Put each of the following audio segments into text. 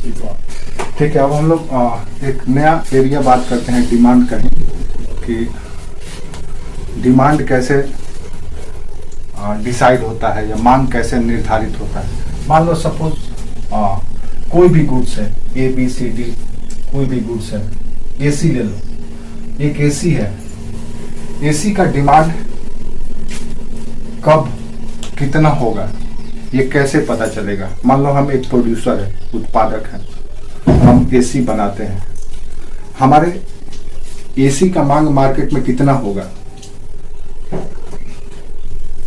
ठीक है, अब हम लोग एक नया एरिया बात करते हैं डिमांड का ही, कि डिमांड कैसे डिसाइड होता है या मांग कैसे निर्धारित होता है। मान लो सपोज कोई भी गुड्स है, ए बी सी डी, कोई भी गुड्स है, एसी ले लो, एक एसी है, एसी का डिमांड कब कितना होगा ये कैसे पता चलेगा। मान लो हम एक प्रोड्यूसर है, उत्पादक है, हम एसी बनाते हैं, हमारे एसी का मांग मार्केट में कितना होगा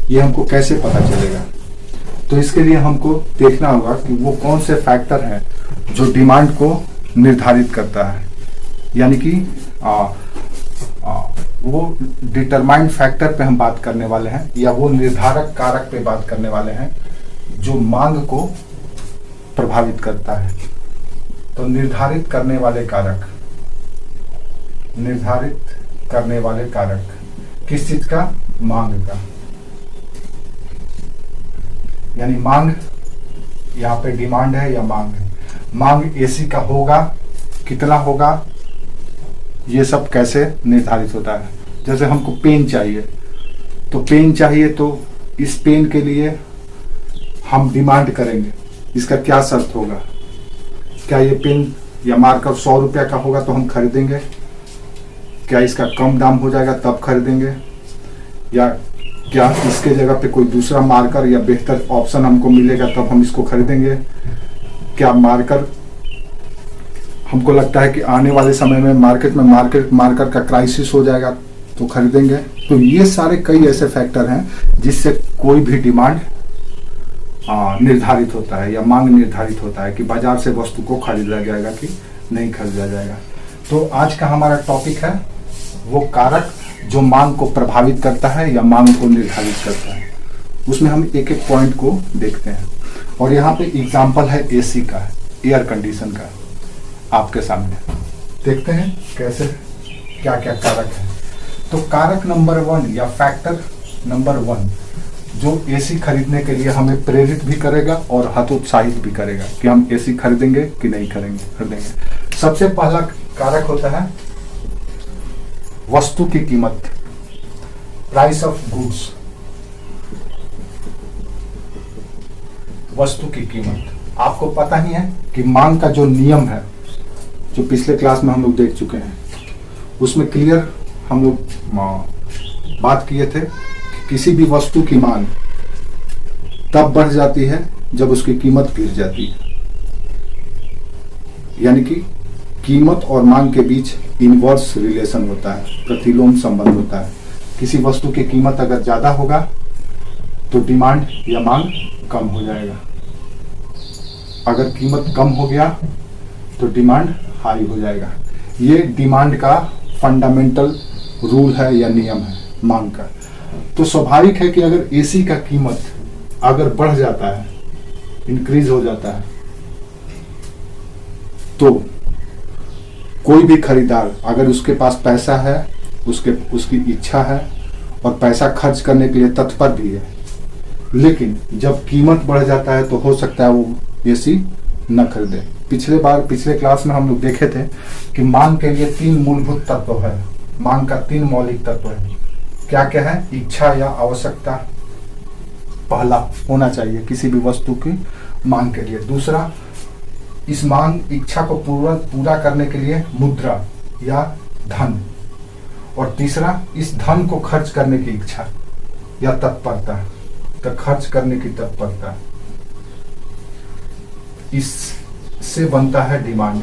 ये हमको कैसे पता चलेगा। तो इसके लिए हमको देखना होगा कि वो कौन से फैक्टर हैं जो डिमांड को निर्धारित करता है, यानी कि वो डिटरमाइंड फैक्टर पे हम बात करने वाले हैं, या वो निर्धारक कारक पे बात करने वाले हैं जो मांग को प्रभावित करता है। तो निर्धारित करने वाले कारक, निर्धारित करने वाले कारक किस चीज का, मांग का। यानी मांग, यहाँ पे डिमांड है या मांग है, मांग एसी का होगा, कितना होगा, ये सब कैसे निर्धारित होता है। जैसे हमको पेन चाहिए, तो पेन चाहिए तो इस पेन के लिए हम डिमांड करेंगे, इसका क्या शर्त होगा, क्या ये पेन या मार्कर 100 रुपया का होगा तो हम खरीदेंगे, क्या इसका कम दाम हो जाएगा तब खरीदेंगे, या क्या इसके जगह पे कोई दूसरा मार्कर या बेहतर ऑप्शन हमको मिलेगा तब हम इसको खरीदेंगे, क्या मार्कर हमको लगता है कि आने वाले समय में मार्केट में मार्कर का क्राइसिस हो जाएगा तो खरीदेंगे। तो ये सारे कई ऐसे फैक्टर हैं जिससे कोई भी डिमांड निर्धारित होता है या मांग निर्धारित होता है कि बाजार से वस्तु को खरीदा जाएगा कि नहीं खरीदा जाएगा। तो आज का हमारा टॉपिक है वो कारक जो मांग को प्रभावित करता है या मांग को निर्धारित करता है। उसमें हम एक एक पॉइंट को देखते हैं, और यहाँ पे एग्जाम्पल है एसी का, एयर कंडीशन का, आपके सामने देखते हैं कैसे क्या क्या कारक है। तो कारक नंबर 1 या फैक्टर नंबर 1 जो एसी खरीदने के लिए हमें प्रेरित भी करेगा और हतोत्साहित भी करेगा कि हम एसी खरीदेंगे कि नहीं खरीदेंगे। सबसे पहला कारक होता है वस्तु की कीमत, प्राइस ऑफ गुड्स। वस्तु की कीमत आपको पता ही है कि मांग का जो नियम है, जो पिछले क्लास में हम लोग देख चुके हैं, उसमें क्लियर हम लोग बात किए थे कि किसी भी वस्तु की मांग तब बढ़ जाती है जब उसकी कीमत गिर जाती है। यानी कि कीमत और मांग के बीच इनवर्स रिलेशन होता है, प्रतिलोम संबंध होता है। किसी वस्तु की कीमत अगर ज्यादा होगा तो डिमांड या मांग कम हो जाएगा, अगर कीमत कम हो गया तो डिमांड हाई हो जाएगा। ये डिमांड का फंडामेंटल रूल है या नियम है मांग का। तो स्वाभाविक है कि अगर एसी का कीमत अगर बढ़ जाता है, इंक्रीज हो जाता है, तो कोई भी खरीदार अगर उसके पास पैसा है, उसकी इच्छा है और पैसा खर्च करने के लिए तत्पर भी है, लेकिन जब कीमत बढ़ जाता है तो हो सकता है वो एसी न खरीदे। पिछले क्लास में हम लोग देखे थे कि मांग के लिए 3 मूलभूत तत्व है, मांग का 3 मौलिक तत्व है। क्या क्या है? इच्छा या आवश्यकता पहला होना चाहिए किसी भी वस्तु की मांग के लिए। दूसरा, इस मांग इच्छा को पूरा करने के लिए मुद्रा या धन। और तीसरा, इस धन को खर्च करने की इच्छा या तत्परता, तो खर्च करने की तत्परता, इससे बनता है डिमांड।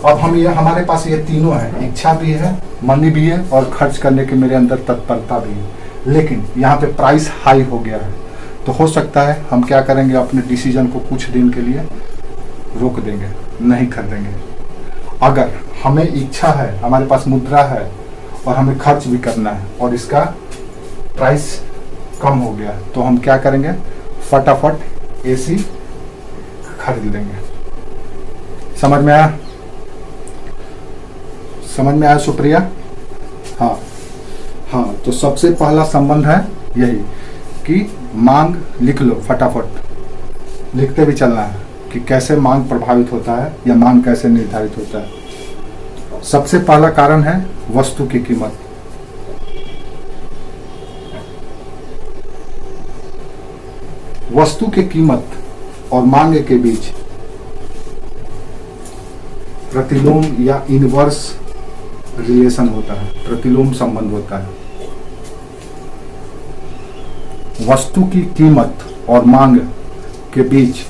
अब हमारे पास ये तीनों है, इच्छा भी है, मनी भी है और खर्च करने के मेरे अंदर तत्परता भी है। लेकिन यहाँ पे प्राइस हाई हो गया है, तो हो सकता है हम क्या करेंगे, अपने डिसीजन को कुछ दिन के लिए रोक देंगे, नहीं खरीदेंगे। अगर हमें इच्छा है, हमारे पास मुद्रा है और हमें खर्च भी करना है और इसका प्राइस कम हो गया, तो हम क्या करेंगे, फटाफट एसी खरीद लेंगे। समझ में आया? समझ में आया सुप्रिया? हाँ, तो सबसे पहला संबंध है यही कि मांग लिख लो, फटाफट लिखते भी चलना है कि कैसे मांग प्रभावित होता है या मांग कैसे निर्धारित होता है। सबसे पहला कारण है वस्तु की कीमत। वस्तु की कीमत और मांग के बीच प्रतिलोम या इनवर्स रिलेशन होता है, प्रतिलोम संबंध होता है। वस्तु की कीमत और मांग के बीच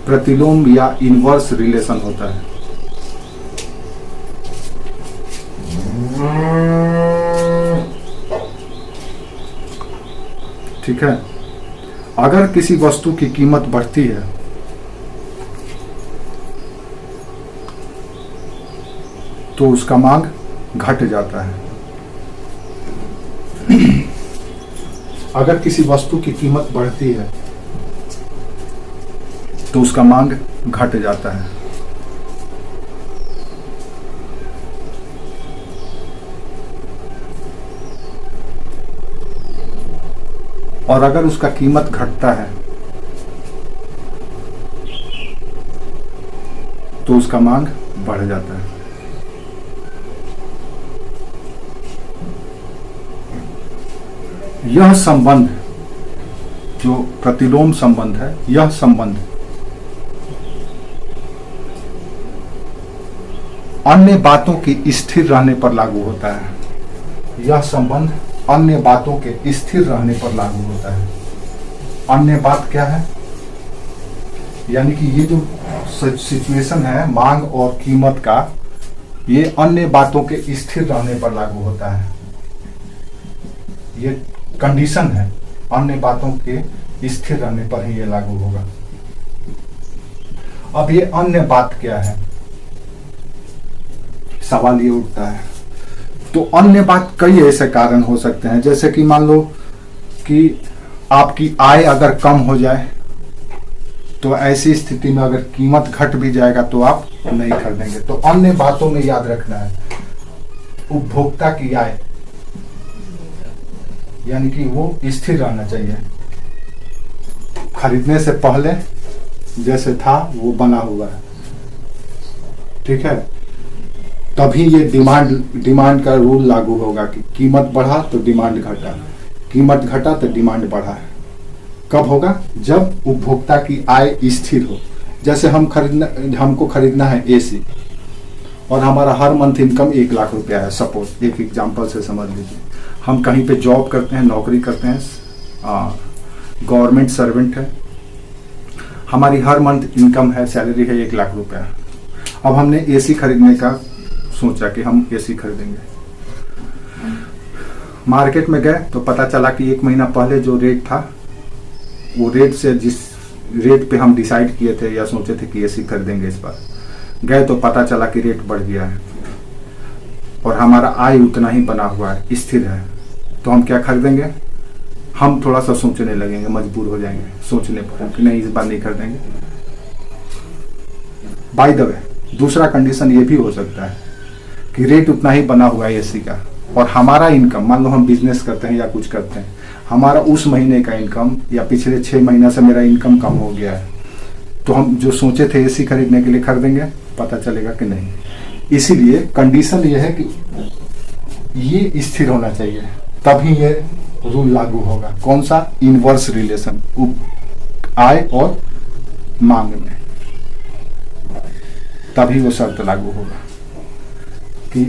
प्रतिलोम या इनवर्स रिलेशन होता है। ठीक है, अगर किसी वस्तु की कीमत बढ़ती है तो उसका मांग घट जाता है। अगर किसी वस्तु की कीमत बढ़ती है तो उसका मांग घट जाता है। और अगर उसका कीमत घटता है तो उसका मांग बढ़ जाता है। यह संबंध जो प्रतिलोम संबंध है, यह संबंध अन्य बातों की स्थिर रहने पर लागू होता है। यह संबंध अन्य बातों के स्थिर रहने पर लागू होता है। अन्य बात क्या है? यानी कि ये जो सिचुएशन है मांग और कीमत का, ये अन्य बातों के स्थिर रहने पर लागू होता है। ये कंडीशन है, अन्य बातों के स्थिर रहने पर ही ये लागू होगा। अब ये अन्य बात क्या है, सवाल ये उठता है। तो अन्य बात कई ऐसे कारण हो सकते हैं, जैसे कि मान लो कि आपकी आय अगर कम हो जाए तो ऐसी स्थिति में अगर कीमत घट भी जाएगा तो आप नहीं खरीदेंगे। तो अन्य बातों में याद रखना है उपभोक्ता की आय, यानी कि वो स्थिर रहना चाहिए। खरीदने से पहले जैसे था वो बना हुआ है। ठीक है, तभी ये डिमांड का रूल लागू होगा कि कीमत बढ़ा तो डिमांड घटा, कीमत घटा तो डिमांड बढ़ा। कब होगा? जब उपभोक्ता की आय स्थिर हो। जैसे हमको खरीदना है एसी और हमारा हर मंथ इनकम 1 लाख रुपया है, सपोज एक एग्जांपल से समझ लीजिए। हम कहीं पे जॉब करते हैं, नौकरी करते हैं, गवर्नमेंट सर्वेंट है, हमारी हर मंथ इनकम है, सैलरी है 1 लाख रुपया। अब हमने एसी खरीदने का सोचा कि हम एसी खरीदेंगे। मार्केट में गए तो पता चला कि 1 महीना पहले जो रेट था वो रेट से, जिस रेट पे हम डिसाइड किए थे या सोचे थे कि एसी खरीदेंगे, इस बार गए तो पता चला कि रेट बढ़ गया है और हमारा आय उतना ही बना हुआ है, स्थिर है। तो हम क्या खरीदेंगे? हम थोड़ा सा सोचने लगेंगे, मजबूर हो जाएंगे सोचने पर कि नहीं, इस बार नहीं खरीदेंगे। बाय द वे, दूसरा कंडीशन ये भी हो सकता है कि रेट उतना ही बना हुआ है एसी का और हमारा इनकम, मान लो हम बिजनेस करते हैं या कुछ करते हैं, हमारा उस महीने का इनकम या पिछले 6 महीना से मेरा इनकम कम हो गया है, तो हम जो सोचे थे एसी खरीदने के लिए खरीदेंगे, पता चलेगा कि नहीं। इसीलिए कंडीशन ये है कि ये स्थिर होना चाहिए, तभी ये रूल लागू होगा। कौन सा? इनवर्स रिलेशन, आय और मांग में, तभी वो शर्त लागू होगा कि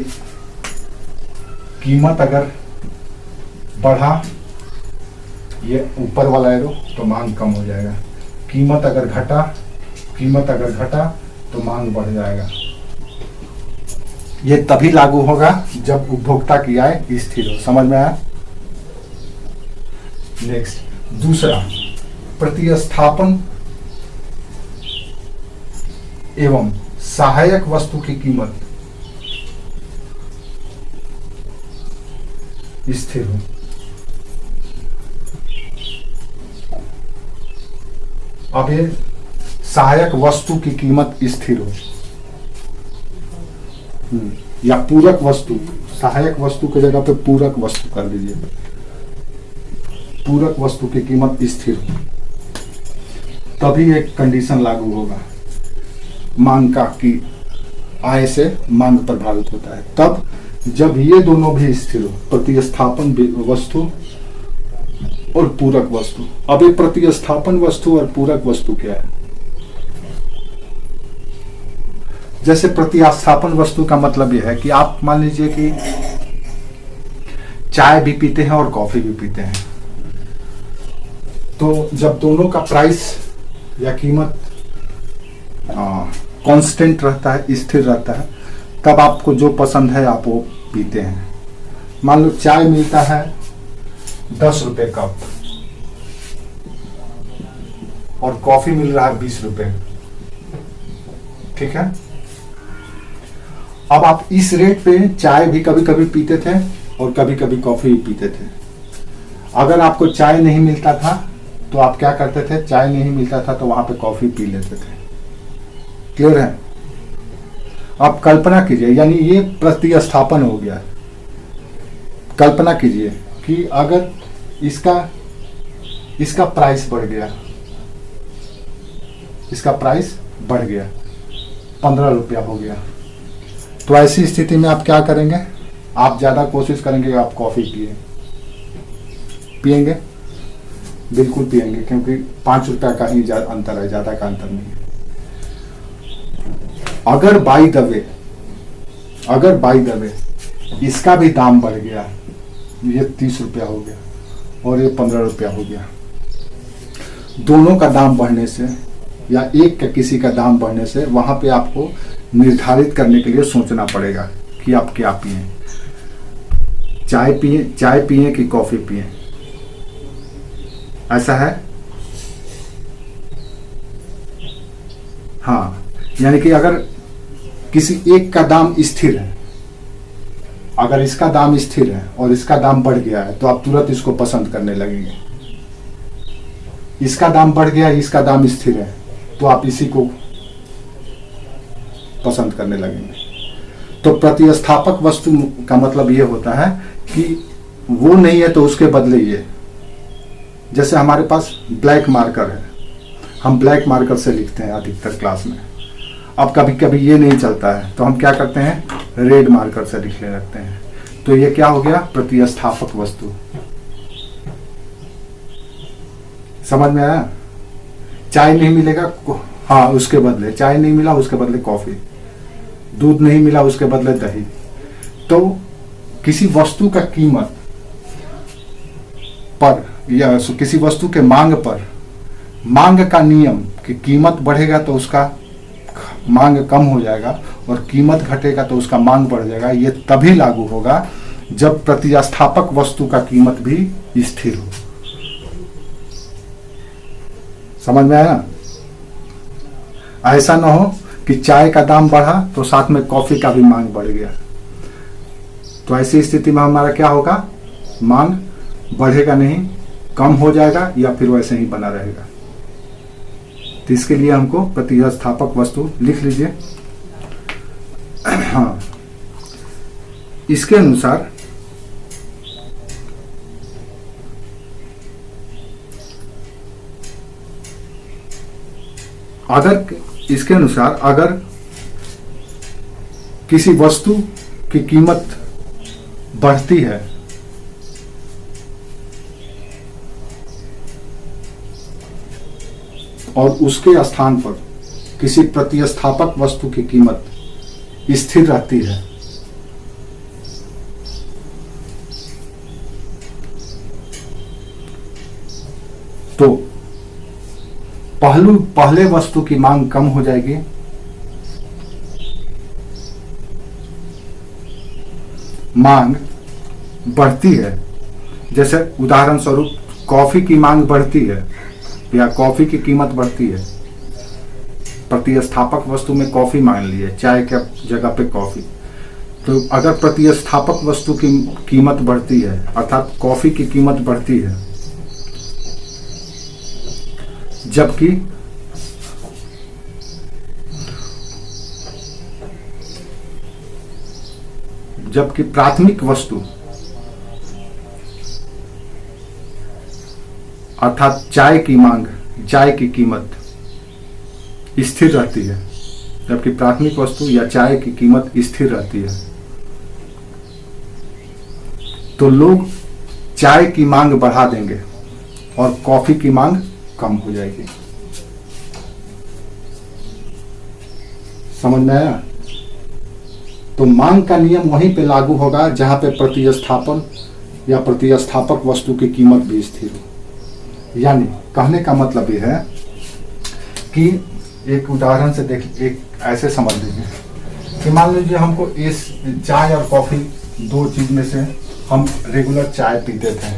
कीमत अगर बढ़ा, ये ऊपर वाला एरो, तो मांग कम हो जाएगा। कीमत अगर घटा तो मांग बढ़ जाएगा। ये तभी लागू होगा जब उपभोक्ता की आय स्थिर हो। समझ में आया? नेक्स्ट, दूसरा, प्रतिस्थापन एवं सहायक वस्तु की कीमत स्थिर हो। अब ये सहायक वस्तु की कीमत स्थिर हो या पूरक वस्तु, सहायक वस्तु की जगह पे पूरक वस्तु कर दीजिए, पूरक वस्तु की कीमत स्थिर हो। तभी एक कंडीशन लागू होगा मांग का, कि आय से मांग प्रभावित होता है। तब जब ये दोनों भी स्थिर हो, प्रतिस्थापन वस्तु और पूरक वस्तु। अब ये प्रतिस्थापन वस्तु और पूरक वस्तु क्या है? जैसे प्रतिस्थापन वस्तु का मतलब यह है कि आप मान लीजिए कि चाय भी पीते हैं और कॉफी भी पीते हैं, तो जब दोनों का प्राइस या कीमत कांस्टेंट रहता है, स्थिर रहता है, तब आपको जो पसंद है आप वो पीते हैं। मान लो चाय मिलता है 10 रुपए कप और कॉफी मिल रहा है 20 रुपए, ठीक है। अब आप इस रेट पे चाय भी कभी कभी पीते थे और कभी कभी कॉफी भी पीते थे। अगर आपको चाय नहीं मिलता था तो आप क्या करते थे? चाय नहीं मिलता था तो वहां पे कॉफी पी लेते थे। क्लियर है? आप कल्पना कीजिए, यानी ये प्रतिस्थापन हो गया। कल्पना कीजिए कि अगर इसका प्राइस बढ़ गया, इसका प्राइस बढ़ गया, 15 रुपया हो गया, तो ऐसी स्थिति में आप क्या करेंगे? आप ज्यादा कोशिश करेंगे आप कॉफी पिएंगे, बिल्कुल पिएंगे, क्योंकि 5 रुपया का ही अंतर है, ज्यादा का अंतर नहीं है। अगर बाई द वे इसका भी दाम बढ़ गया, ये 30 रुपया हो गया और ये 15 रुपया हो गया, दोनों का दाम बढ़ने से या एक का किसी का दाम बढ़ने से वहां पे आपको निर्धारित करने के लिए सोचना पड़ेगा कि आप क्या पिए, चाय पिए कि कॉफी पिए। ऐसा है? हाँ, यानी कि अगर किसी एक का दाम स्थिर है, अगर इसका दाम स्थिर है और इसका दाम बढ़ गया है तो आप तुरंत इसको पसंद करने लगेंगे। इसका दाम बढ़ गया, इसका दाम स्थिर है, तो आप इसी को पसंद करने लगेंगे। तो प्रतिस्थापक वस्तु का मतलब ये होता है कि वो नहीं है तो उसके बदले ये। जैसे हमारे पास ब्लैक मार्कर है, हम ब्लैक मार्कर से लिखते हैं अधिकतर क्लास में। अब कभी कभी ये नहीं चलता है तो हम क्या करते हैं? रेड मार्कर से लिखने लगते हैं। तो ये क्या हो गया? प्रतिस्थापक वस्तु। समझ में आया? चाय नहीं मिलेगा, हाँ, उसके बदले चाय नहीं मिला, उसके बदले कॉफी। दूध नहीं मिला, उसके बदले दही। तो किसी वस्तु का कीमत पर या किसी वस्तु के मांग पर, मांग का नियम कि कीमत बढ़ेगा तो उसका मांग कम हो जाएगा और कीमत घटेगा तो उसका मांग बढ़ जाएगा। ये तभी लागू होगा जब प्रतिस्थापक वस्तु का कीमत भी स्थिर हो। समझ में आया? ऐसा ना हो कि चाय का दाम बढ़ा तो साथ में कॉफी का भी मांग बढ़ गया। तो ऐसी स्थिति में हमारा क्या होगा? मांग बढ़ेगा नहीं, कम हो जाएगा या फिर वैसे ही बना रहेगा। तो इसके लिए हमको प्रतिस्थापक वस्तु लिख लीजिए। हाँ, इसके अनुसार अगर किसी वस्तु की कीमत बढ़ती है और उसके स्थान पर किसी प्रतिस्थापक वस्तु की कीमत स्थिर रहती है, तो पहले वस्तु की मांग कम हो जाएगी, मांग बढ़ती है। जैसे उदाहरण स्वरूप कॉफी की मांग बढ़ती है या कॉफी की कीमत बढ़ती है। प्रतिस्थापक वस्तु में कॉफी मान लिए, चाय के जगह पे कॉफी। तो अगर प्रतिस्थापक वस्तु की कीमत बढ़ती है अर्थात कॉफी की कीमत बढ़ती है, जबकि प्राथमिक वस्तु अर्थात चाय की कीमत स्थिर रहती है, जबकि प्राथमिक वस्तु या चाय की कीमत स्थिर रहती है। तो लोग चाय की मांग बढ़ा देंगे और कॉफी की मांग कम हो जाएगी। समझ में आया? तो मांग का नियम वहीं पे लागू होगा जहां पे प्रतिस्थापन या प्रतिस्थापक वस्तु की कीमत भी स्थिर हो। यानी कहने का मतलब ये है कि एक उदाहरण से देख, एक ऐसे समझ लीजिए कि मान लीजिए हमको इस चाय और कॉफी दो चीज में से हम रेगुलर चाय पीते थे,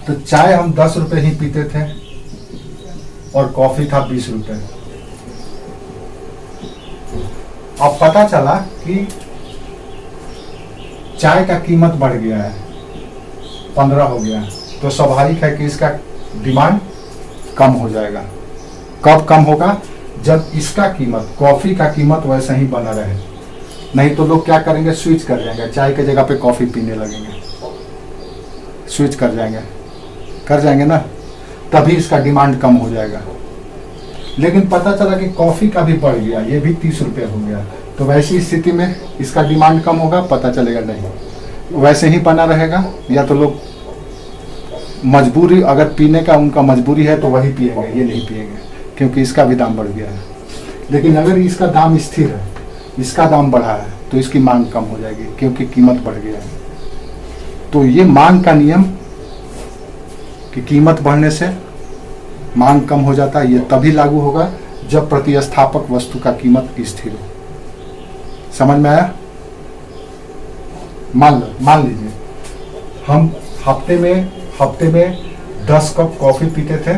तो चाय हम 10 रुपए ही पीते थे और कॉफी था 20 रुपए। अब पता चला कि चाय का कीमत बढ़ गया है, 15 हो गया, तो स्वाभाविक है कि इसका डिमांड कम हो जाएगा। कब कम होगा? जब इसका कीमत, कॉफी का कीमत वैसे ही बना रहे। नहीं तो लोग क्या करेंगे, स्विच कर जाएंगे, चाय के जगह पे कॉफी पीने लगेंगे, स्विच कर जाएंगे ना, तभी इसका डिमांड कम हो जाएगा। लेकिन पता चला कि कॉफी का भी बढ़ गया, ये भी 30 रुपये हो गया, तो वैसी स्थिति में इसका डिमांड कम होगा? पता चलेगा नहीं, वैसे ही बना रहेगा। या तो लोग मजबूरी, अगर पीने का उनका मजबूरी है तो वही पिएंगे, ये नहीं पिएंगे क्योंकि इसका भी दाम बढ़ गया है। लेकिन अगर इसका दाम स्थिर है, इसका दाम बढ़ा है, तो इसकी मांग कम हो जाएगी क्योंकि कीमत बढ़ गया है। तो ये मांग का नियम कि कीमत बढ़ने से मांग कम हो जाता है, ये तभी लागू होगा जब प्रतिस्थापक वस्तु का कीमत स्थिर हो। समझ में आया? मान लीजिए हम हफ्ते में 10 कप कॉफी पीते थे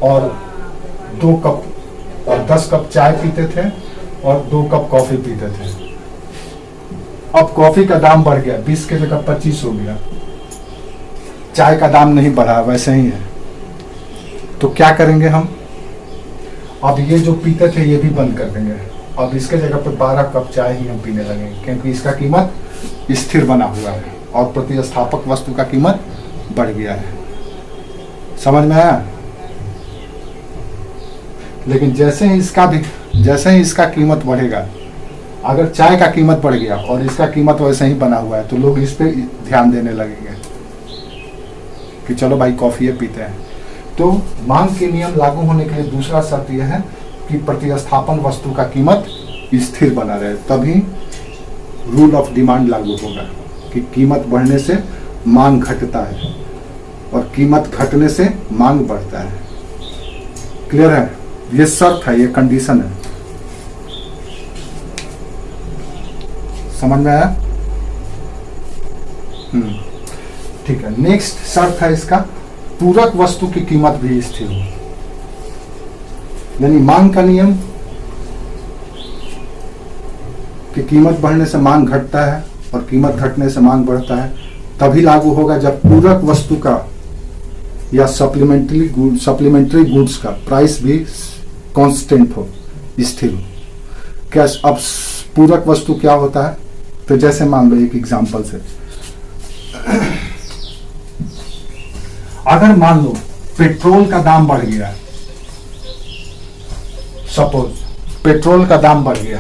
और 2 कप और 10 कप चाय पीते थे और 2 कप कॉफी पीते थे। अब कॉफी का दाम बढ़ गया, 20 के जगह 25 हो गया, चाय का दाम नहीं बढ़ा, वैसे ही है। तो क्या करेंगे हम? अब ये जो पीते थे ये भी बंद कर देंगे, अब इसके जगह पर 12 कप चाय ही हम पीने लगेंगे क्योंकि इसका कीमत स्थिर बना हुआ है और प्रतिस्थापक वस्तु का कीमत बढ़ गया है। समझ में आया? लेकिन जैसे ही इसका कीमत बढ़ेगा, अगर चाय का कीमत बढ़ गया और इसका कीमत वैसे ही बना हुआ है, तो लोग इस पे ध्यान देने लगेंगे कि चलो भाई कॉफी पीते हैं। तो मांग के नियम लागू होने के लिए दूसरा शर्त यह है कि प्रतिस्थापन वस्तु का कीमत स्थिर बना रहे, तभी रूल ऑफ डिमांड लागू होगा कि कीमत बढ़ने से मांग घटता है और कीमत घटने से मांग बढ़ता है। क्लियर है? ये शर्त है, ये कंडीशन है। समझ में आया? ठीक है। नेक्स्ट शर्त है इसका, पूरक वस्तु की कीमत भी स्थिर हो। यानी मांग का नियम कि कीमत बढ़ने से मांग घटता है और कीमत घटने से मांग बढ़ता है, तभी लागू होगा जब पूरक वस्तु का या सप्लीमेंट्री गुड्स का प्राइस भी कांस्टेंट हो, स्थिर हो। क्या अब पूरक वस्तु क्या होता है? तो जैसे मान लो एक एग्जांपल से, अगर मान लो पेट्रोल का दाम बढ़ गया, सपोज पेट्रोल का दाम बढ़ गया,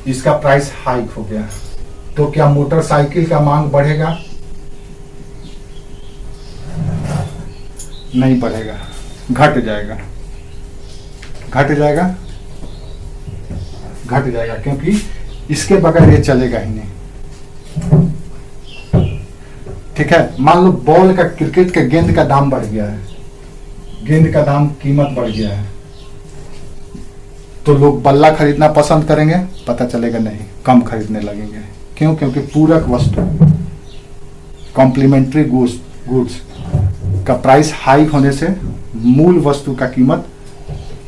इसका प्राइस हाइक हो गया, तो क्या मोटरसाइकिल का मांग बढ़ेगा? नहीं बढ़ेगा, घट जाएगा क्योंकि इसके बगैर ये चलेगा ही नहीं। ठीक है। मान लो बॉल का, क्रिकेट के गेंद का दाम बढ़ गया है, गेंद का दाम, कीमत बढ़ गया है, तो लोग बल्ला खरीदना पसंद करेंगे? पता चलेगा नहीं, कम खरीदने लगेंगे। क्यों? क्योंकि पूरक वस्तु, कॉम्प्लीमेंट्री गुड्स का प्राइस हाइक होने से मूल वस्तु का कीमत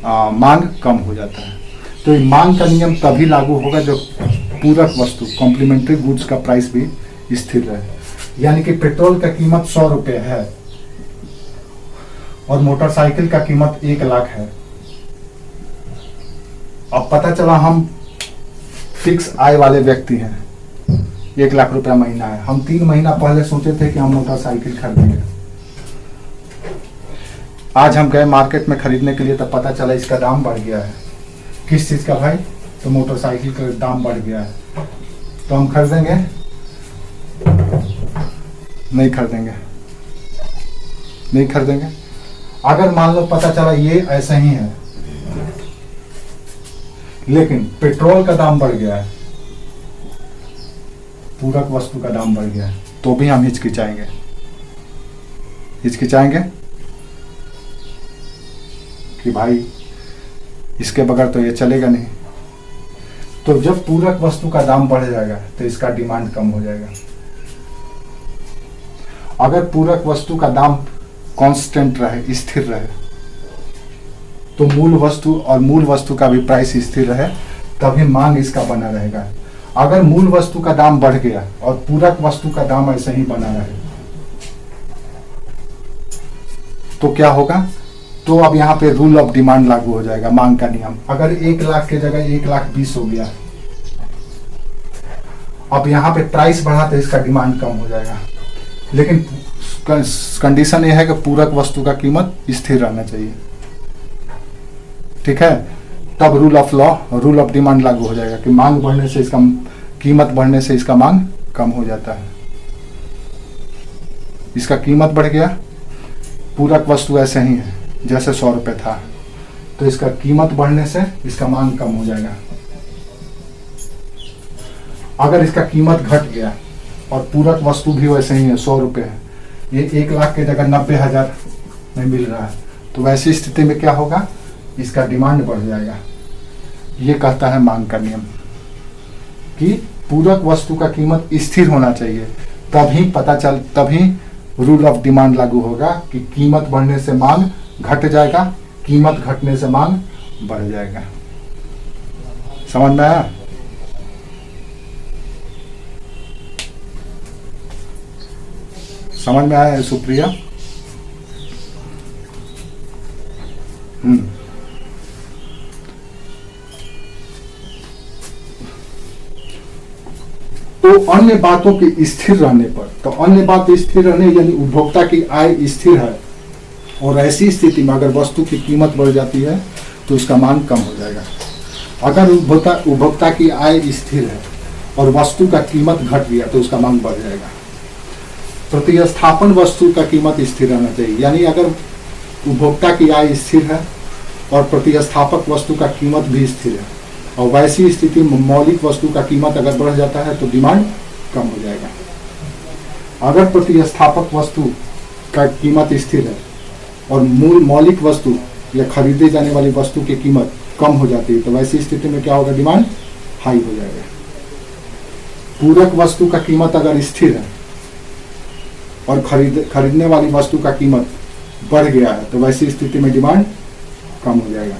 मांग कम हो जाता है। तो ये मांग का नियम तभी लागू होगा जब पूरक वस्तु, कॉम्प्लीमेंट्री गुड्स का प्राइस भी स्थिर रहे। यानी कि पेट्रोल का कीमत 100 रुपये है और मोटरसाइकिल का कीमत 1 लाख है। अब पता चला हम फिक्स आय वाले व्यक्ति हैं, 1 लाख रुपया महीना है, हम 3 महीना पहले सोचे थे कि हम मोटरसाइकिल खरीदेंगे, आज हम गए मार्केट में खरीदने के लिए, तब पता चला इसका दाम बढ़ गया है। किस चीज़ का भाई? तो मोटरसाइकिल का दाम बढ़ गया है। तो हम खरीदेंगे? नहीं खरीदेंगे, नहीं खरीदेंगे। अगर मान लो पता चला ये ऐसा ही है, लेकिन पेट्रोल का दाम बढ़ गया है, पूरक वस्तु का दाम बढ़ गया है, तो भी हम हिचकिचाएंगे, हिचकिचाएंगे कि भाई इसके बगैर तो ये चलेगा नहीं। तो जब पूरक वस्तु का दाम बढ़ जाएगा तो इसका डिमांड कम हो जाएगा। अगर पूरक वस्तु का दाम कांस्टेंट रहे, स्थिर रहे, तो मूल वस्तु और मूल वस्तु का भी प्राइस स्थिर रहे, तभी मांग इसका बना रहेगा। अगर मूल वस्तु का दाम बढ़ गया और पूरक वस्तु का दाम ऐसे ही बना रहे, तो क्या होगा? तो अब यहाँ पे रूल ऑफ डिमांड लागू हो जाएगा, मांग का नियम। अगर 1 लाख के जगह 1,20,000 हो गया, अब यहाँ पे प्राइस बढ़ा तो इसका डिमांड कम हो जाएगा। लेकिन कंडीशन यह है कि पूरक वस्तु का कीमत स्थिर रहना चाहिए, ठीक है? तब rule of law, rule of demand लागू हो जाएगा कि मांग बढ़ने से इसका कीमत बढ़ने से इसका मांग कम हो जाता है। इसका कीमत बढ़ गया, पूरक वस्तु ऐसे ही है जैसे 100 रुपये था, तो इसका कीमत बढ़ने से इसका मांग कम हो जाएगा। अगर इसका कीमत घट गया और पूरक वस्तु भी वैसे ही है, 100 रुपये है, ये 1 लाख के जगह 90,000 में मिल रहा है, तो वैसी स्थिति में क्या होगा? इसका डिमांड बढ़ जाएगा। ये कहता है मांग का नियम कि पूरक वस्तु का कीमत स्थिर होना चाहिए, तभी रूल ऑफ डिमांड लागू होगा कि कीमत बढ़ने से मांग घट जाएगा, कीमत घटने से मांग बढ़ जाएगा। समझ में आया? समझ में आया है सुप्रिया? तो अन्य बातों के स्थिर रहने पर, तो अन्य बात स्थिर रहने यानी उपभोक्ता की आय स्थिर है, और ऐसी स्थिति में अगर वस्तु की कीमत बढ़ जाती है तो उसका मांग कम हो जाएगा। अगर उपभोक्ता की आय स्थिर है और वस्तु का कीमत घट गया तो उसका मांग बढ़ जाएगा। प्रतिस्थापन वस्तु का कीमत स्थिर रहना चाहिए, यानी अगर उपभोक्ता की आय स्थिर है और प्रतिस्थापक वस्तु का कीमत भी स्थिर है, और वैसी स्थिति में मौलिक वस्तु का कीमत अगर बढ़ जाता है तो डिमांड कम हो जाएगा। अगर प्रतिस्थापक वस्तु का कीमत स्थिर है और मूल मौलिक वस्तु या खरीदे जाने वाली वस्तु की कीमत कम हो जाती है, तो वैसी स्थिति में क्या होगा? डिमांड हाई हो जाएगा। पूरक वस्तु का कीमत अगर स्थिर है और खरीदने वाली वस्तु का कीमत बढ़ गया है, तो वैसी स्थिति में डिमांड कम हो जाएगा।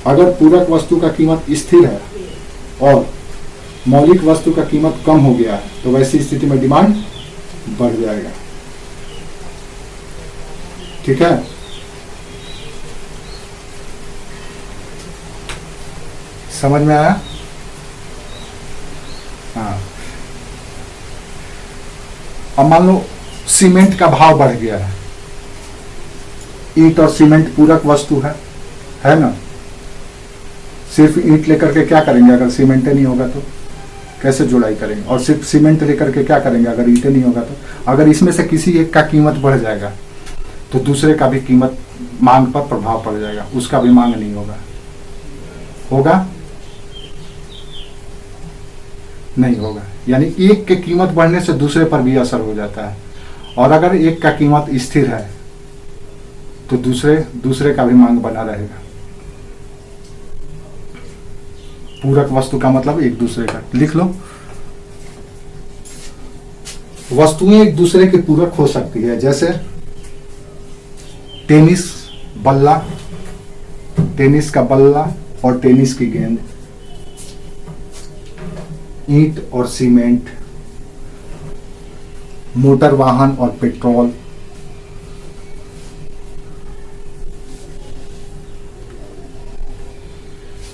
अगर पूरक वस्तु का कीमत स्थिर है और मौलिक वस्तु का कीमत कम हो गया है, तो वैसी स्थिति में डिमांड बढ़ जाएगा। ठीक है? समझ में आया? हाँ। अब मान लो सीमेंट का भाव बढ़ गया है, ईंट और सीमेंट पूरक वस्तु है ना? सिर्फ ईंट लेकर के क्या करेंगे अगर सीमेंट नहीं होगा तो? कैसे जुड़ाई करेंगे? और सिर्फ सीमेंट लेकर के क्या करेंगे अगर ईंट नहीं होगा तो? अगर इसमें से किसी एक का कीमत बढ़ जाएगा तो दूसरे का भी कीमत, मांग पर प्रभाव पड़ जाएगा, उसका भी मांग नहीं होगा। होगा? नहीं होगा। यानी एक के कीमत बढ़ने से दूसरे पर भी असर हो जाता है, और अगर एक का कीमत स्थिर है तो दूसरे का भी मांग बना रहेगा। पूरक वस्तु का मतलब एक दूसरे का, लिख लो। वस्तुएं एक दूसरे के पूरक हो सकती है, जैसे टेनिस का बल्ला और टेनिस की गेंद, ईंट और सीमेंट, मोटर वाहन और पेट्रोल,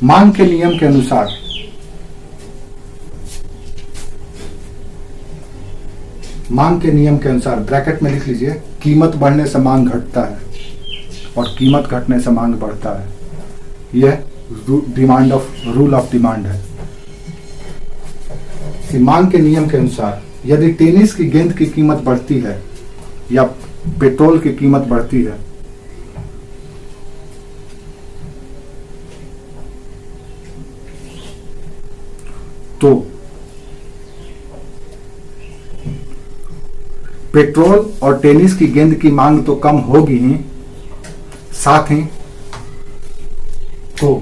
मांग के नियम के अनुसार ब्रैकेट में लिख लीजिए, कीमत बढ़ने से मांग घटता है। और कीमत घटने से मांग बढ़ता है। यह रूल ऑफ डिमांड है कि मांग के नियम के अनुसार यदि टेनिस की गेंद की कीमत बढ़ती है या पेट्रोल की कीमत बढ़ती है तो पेट्रोल और टेनिस की गेंद की मांग तो कम होगी ही, साथ ही तो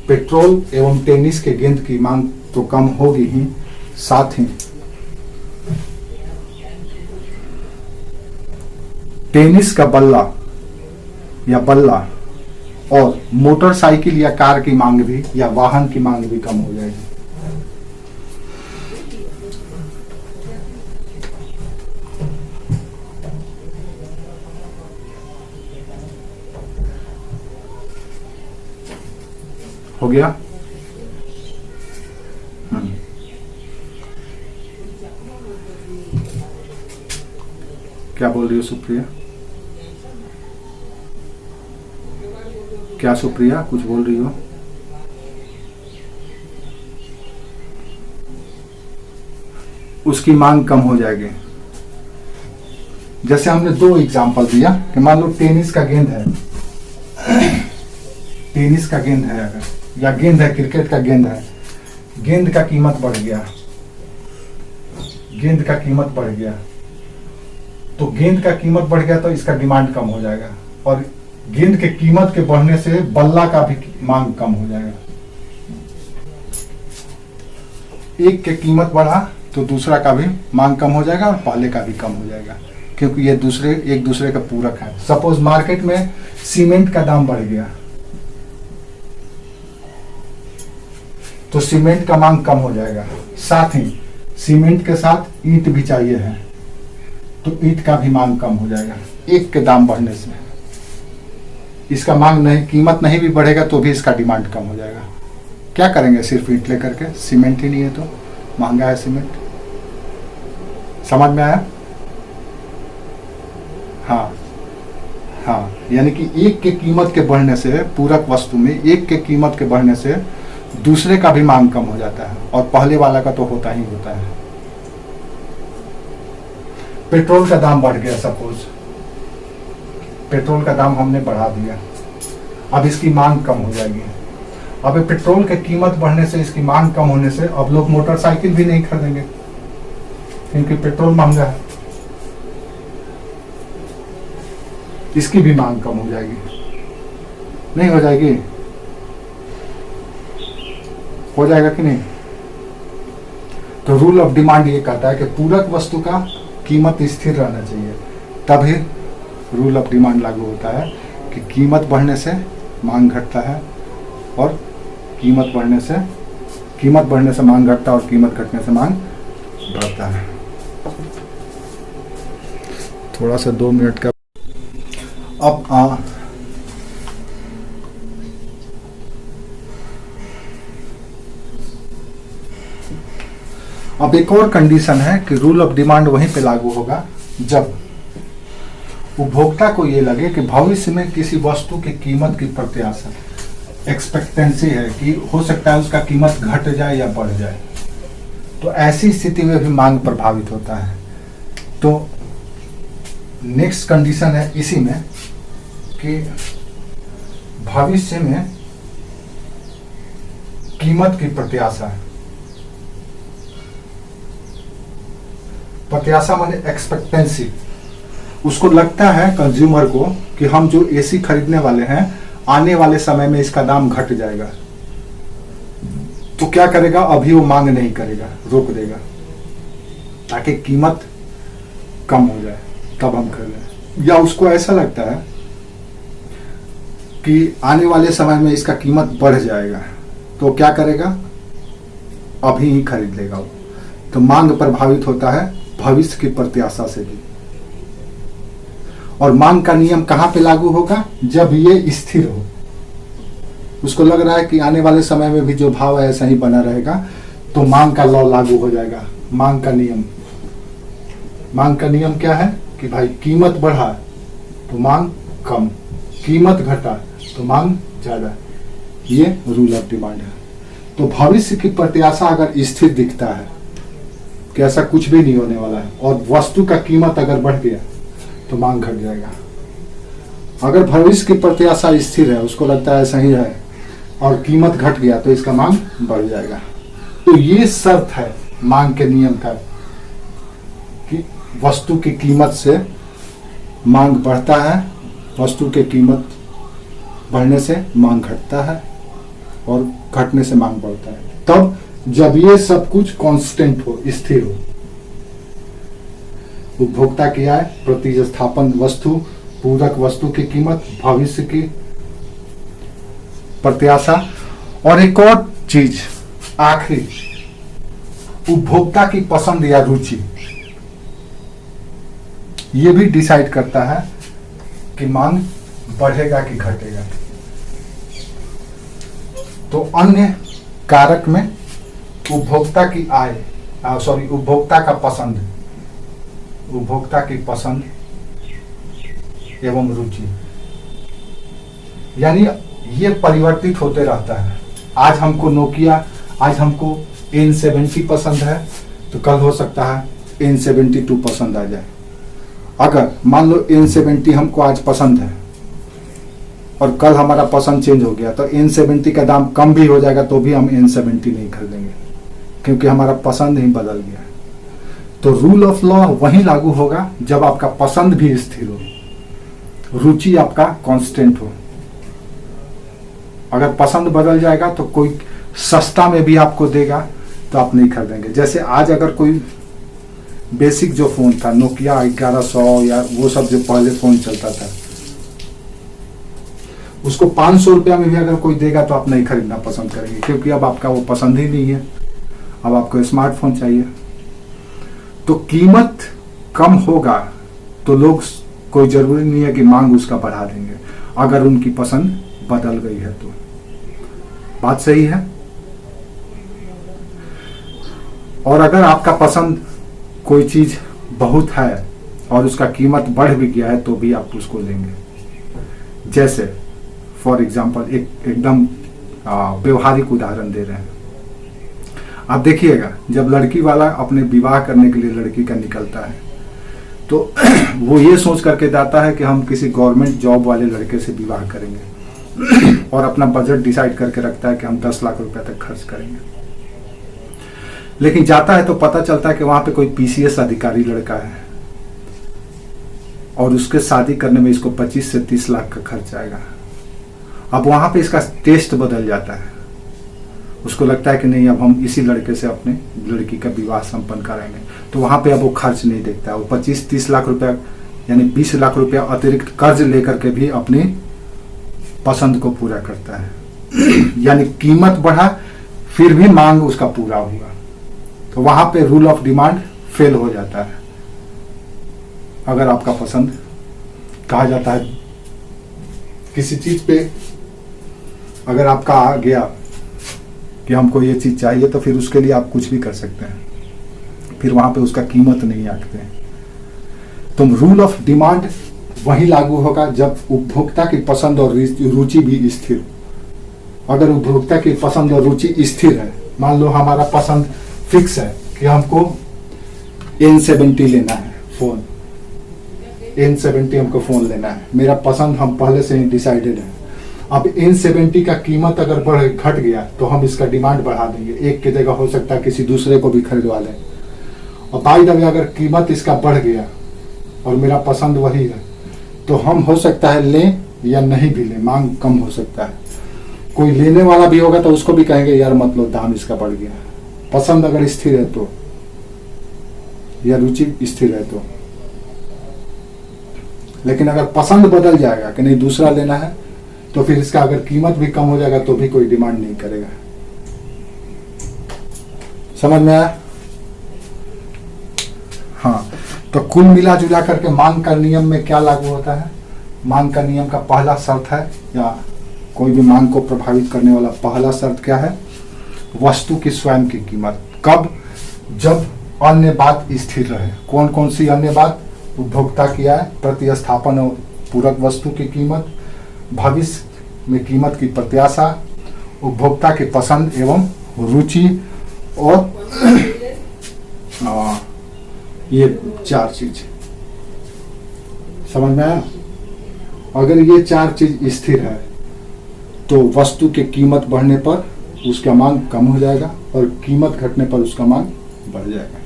पेट्रोल एवं टेनिस के गेंद की मांग तो कम होगी ही, साथ ही टेनिस का बल्ला और मोटरसाइकिल या कार की मांग भी या वाहन की मांग भी कम हो जाएगी। हो गया? क्या बोल रही हो सुप्रिया? क्या सुप्रिया कुछ बोल रही हो? उसकी मांग कम हो जाएगी। जैसे हमने दो एग्जांपल दिया कि मान लो टेनिस का गेंद है, टेनिस का गेंद है अगर, या गेंद है क्रिकेट का गेंद है, गेंद का कीमत बढ़ गया, गेंद का कीमत बढ़ गया, तो गेंद का कीमत बढ़ गया तो इसका डिमांड कम हो जाएगा, और गेंद के कीमत के बढ़ने से बल्ला का भी मांग कम हो जाएगा। एक के कीमत बढ़ा तो दूसरा का भी मांग कम हो जाएगा और पहले का भी कम हो जाएगा, क्योंकि ये एक दूसरे का पूरक है। सपोज मार्केट में सीमेंट का दाम बढ़ गया तो सीमेंट का मांग कम हो जाएगा, साथ ही सीमेंट के साथ ईंट भी चाहिए है तो ईंट का भी मांग कम हो जाएगा एक के दाम बढ़ने से। इसका मांग नहीं, कीमत नहीं भी बढ़ेगा तो भी इसका डिमांड कम हो जाएगा। क्या करेंगे सिर्फ ईंट लेकर के? सीमेंट ही नहीं है तो महंगा है सीमेंट। समझ में आया? हाँ, यानी कि एक के कीमत के बढ़ने से, पूरक वस्तु में एक के कीमत के बढ़ने से दूसरे का भी मांग कम हो जाता है और पहले वाला का तो होता ही होता है। पेट्रोल का दाम बढ़ गया, सपोज पेट्रोल का दाम हमने बढ़ा दिया, अब इसकी मांग कम हो जाएगी। अब पेट्रोल की कीमत बढ़ने से, इसकी मांग कम होने से अब लोग मोटरसाइकिल भी नहीं खरीदेंगे क्योंकि पेट्रोल महंगा है, इसकी भी मांग कम हो जाएगी। नहीं हो जाएगी? हो जाएगा कि नहीं? तो रूल ऑफ डिमांड ये कहता है कि पूरक वस्तु का कीमत स्थिर रहना चाहिए, तभी रूल ऑफ डिमांड लागू होता है कि कीमत बढ़ने से मांग घटता है और कीमत बढ़ने से मांग घटता है और कीमत घटने से मांग बढ़ता है। थोड़ा सा 2 मिनट का अब एक और कंडीशन है कि रूल ऑफ डिमांड वहीं पे लागू होगा जब उपभोक्ता को ये लगे कि भविष्य में किसी वस्तु की कीमत की प्रत्याशा, एक्सपेक्टेंसी है कि हो सकता है उसका कीमत घट जाए या बढ़ जाए, तो ऐसी स्थिति में भी मांग प्रभावित होता है। तो नेक्स्ट कंडीशन है इसी में कि भविष्य में कीमत की प्रत्याशा माने एक्सपेक्टेंसी। उसको लगता है कंज्यूमर को कि हम जो एसी खरीदने वाले हैं आने वाले समय में इसका दाम घट जाएगा, तो क्या करेगा? अभी वो मांग नहीं करेगा, रोक देगा ताकि कीमत कम हो जाए, तब हम खरीदें। या उसको ऐसा लगता है कि आने वाले समय में इसका कीमत बढ़ जाएगा, तो क्या करेगा? अभी ही खरीद लेगा वो। तो मांग प्रभावित होता है भविष्य की प्रत्याशा से भी। और मांग का नियम कहां पे लागू होगा? जब ये स्थिर हो, उसको लग रहा है कि आने वाले समय में भी जो भाव है ऐसा ही बना रहेगा, तो मांग का लॉ लागू हो जाएगा। मांग का नियम क्या है कि भाई कीमत बढ़ा तो मांग कम, कीमत घटा तो मांग ज्यादा, ये रूल ऑफ डिमांड है। तो भविष्य की प्रत्याशा अगर स्थिर दिखता है कि ऐसा कुछ भी नहीं होने वाला है और वस्तु का कीमत अगर बढ़ गया तो मांग घट जाएगा। अगर भविष्य की प्रत्याशा स्थिर है, उसको लगता है सही है और कीमत घट गया तो इसका मांग बढ़ जाएगा। तो ये शर्त है मांग के नियम का कि वस्तु की कीमत से मांग बढ़ता है, वस्तु की कीमत बढ़ने से मांग घटता है और घटने से मांग बढ़ता है। तब जब ये सब कुछ कांस्टेंट हो, स्थिर हो, उपभोक्ता की आय, प्रतिस्थापन वस्तु, पूरक वस्तु की कीमत, भविष्य की प्रत्याशा और एक और चीज आखिरी, उपभोक्ता की पसंद या रुचि, ये भी डिसाइड करता है कि मांग बढ़ेगा कि घटेगा। तो अन्य कारक में उपभोक्ता की आय, उपभोक्ता का पसंद, उपभोक्ता की पसंद एवं रुचि, यानी ये परिवर्तित होते रहता है। आज हमको नोकिया, आज हमको N70 पसंद है तो कल हो सकता है N72 पसंद आ जाए। अगर मान लो N70 हमको आज पसंद है और कल हमारा पसंद चेंज हो गया तो N70 का दाम कम भी हो जाएगा तो भी हम N70 नहीं खरीदेंगे, क्योंकि हमारा पसंद ही बदल गया। तो रूल ऑफ लॉ वहीं लागू होगा जब आपका पसंद भी स्थिर हो, रुचि आपका कांस्टेंट हो। अगर पसंद बदल जाएगा तो कोई सस्ता में भी आपको देगा तो आप नहीं खरीदेंगे। जैसे आज अगर कोई बेसिक जो फोन था नोकिया 1100 या वो सब जो पहले फोन चलता था, उसको 500 रुपया में भी अगर कोई देगा तो आप नहीं खरीदना पसंद करेंगे, क्योंकि अब आपका वो पसंद ही नहीं है, अब आपको स्मार्टफोन चाहिए। तो कीमत कम होगा तो लोग, कोई जरूरी नहीं है कि मांग उसका बढ़ा देंगे अगर उनकी पसंद बदल गई है तो। बात सही है। और अगर आपका पसंद कोई चीज बहुत है और उसका कीमत बढ़ भी गया है तो भी आप उसको लेंगे। जैसे फॉर एग्जाम्पल एकदम व्यवहारिक उदाहरण दे रहे हैं। आप देखिएगा जब लड़की वाला अपने विवाह करने के लिए लड़की का निकलता है तो वो ये सोच करके जाता है कि हम किसी गवर्नमेंट जॉब वाले लड़के से विवाह करेंगे और अपना बजट डिसाइड करके रखता है कि हम 10 लाख रुपए तक खर्च करेंगे। लेकिन जाता है तो पता चलता है कि वहां पे कोई PCS अधिकारी लड़का है और उसके शादी करने में इसको 25 से 30 लाख का खर्च आएगा। अब वहां पे इसका टेस्ट बदल जाता है, उसको लगता है कि नहीं अब हम इसी लड़के से अपने लड़की का विवाह संपन्न कराएंगे। तो वहां पे अब वो खर्च नहीं देखता है, वो 25-30 लाख रुपया यानी 20 लाख रुपया अतिरिक्त कर्ज लेकर के भी अपनी पसंद को पूरा करता है। यानी कीमत बढ़ा फिर भी मांग उसका पूरा हुआ, तो वहां पे रूल ऑफ डिमांड फेल हो जाता है। अगर आपका पसंद, कहा जाता है किसी चीज पे अगर आपका आ गया कि हमको ये चीज चाहिए तो फिर उसके लिए आप कुछ भी कर सकते हैं, फिर वहां पे उसका कीमत नहीं आंकते। तो रूल ऑफ डिमांड वही लागू होगा जब उपभोक्ता की पसंद और रुचि भी स्थिर। अगर उपभोक्ता की पसंद और रुचि स्थिर है, मान लो हमारा पसंद फिक्स है कि हमको N70 लेना है फोन, N70 हमको फोन लेना है, मेरा पसंद हम पहले से ही डिसाइडेड है। अब N70 का कीमत अगर घट गया तो हम इसका डिमांड बढ़ा देंगे, एक की जगह हो सकता है किसी दूसरे को भी खरीदवा लें। और बाई द वे अगर कीमत इसका बढ़ गया और मेरा पसंद वही है तो हम हो सकता है लें या नहीं भी लें, मांग कम हो सकता है। कोई लेने वाला भी होगा तो उसको भी कहेंगे यार मतलब दाम इसका बढ़ गया। पसंद अगर स्थिर है तो या रुचि स्थिर है तो। लेकिन अगर पसंद बदल जाएगा कि नहीं दूसरा लेना है तो फिर इसका अगर कीमत भी कम हो जाएगा तो भी कोई डिमांड नहीं करेगा। समझ में आया? हाँ, तो कुल मिला जुला करके मांग का नियम में क्या लागू होता है? मांग का नियम का पहला शर्त है, या कोई भी मांग को प्रभावित करने वाला पहला शर्त क्या है? वस्तु की स्वयं की कीमत। कब? जब अन्य बात स्थिर रहे। कौन कौन सी अन्य बात? उपभोक्ता की आय, प्रतिस्थापन और पूरक वस्तु की कीमत, भविष्य में कीमत की प्रत्याशा, उपभोक्ता की पसंद एवं रुचि और ये 4 चीज समझ में आया। अगर ये 4 चीज स्थिर है तो वस्तु की कीमत बढ़ने पर उसका मांग कम हो जाएगा और कीमत घटने पर उसका मांग बढ़ जाएगा।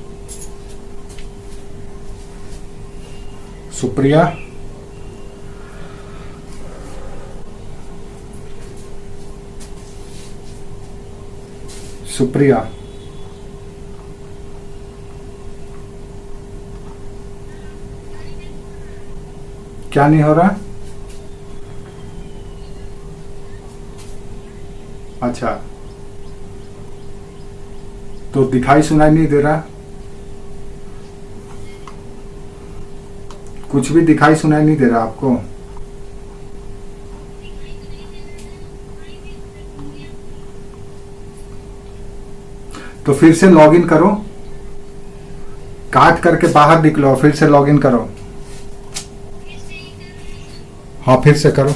सुप्रिया, सुप्रिया, क्या नहीं हो रहा? अच्छा, तो दिखाई सुनाई नहीं दे रहा? कुछ भी दिखाई सुनाई नहीं दे रहा आपको? तो फिर से लॉगिन करो, काट करके बाहर निकलो, फिर से लॉगिन करो। हाँ, फिर से करो।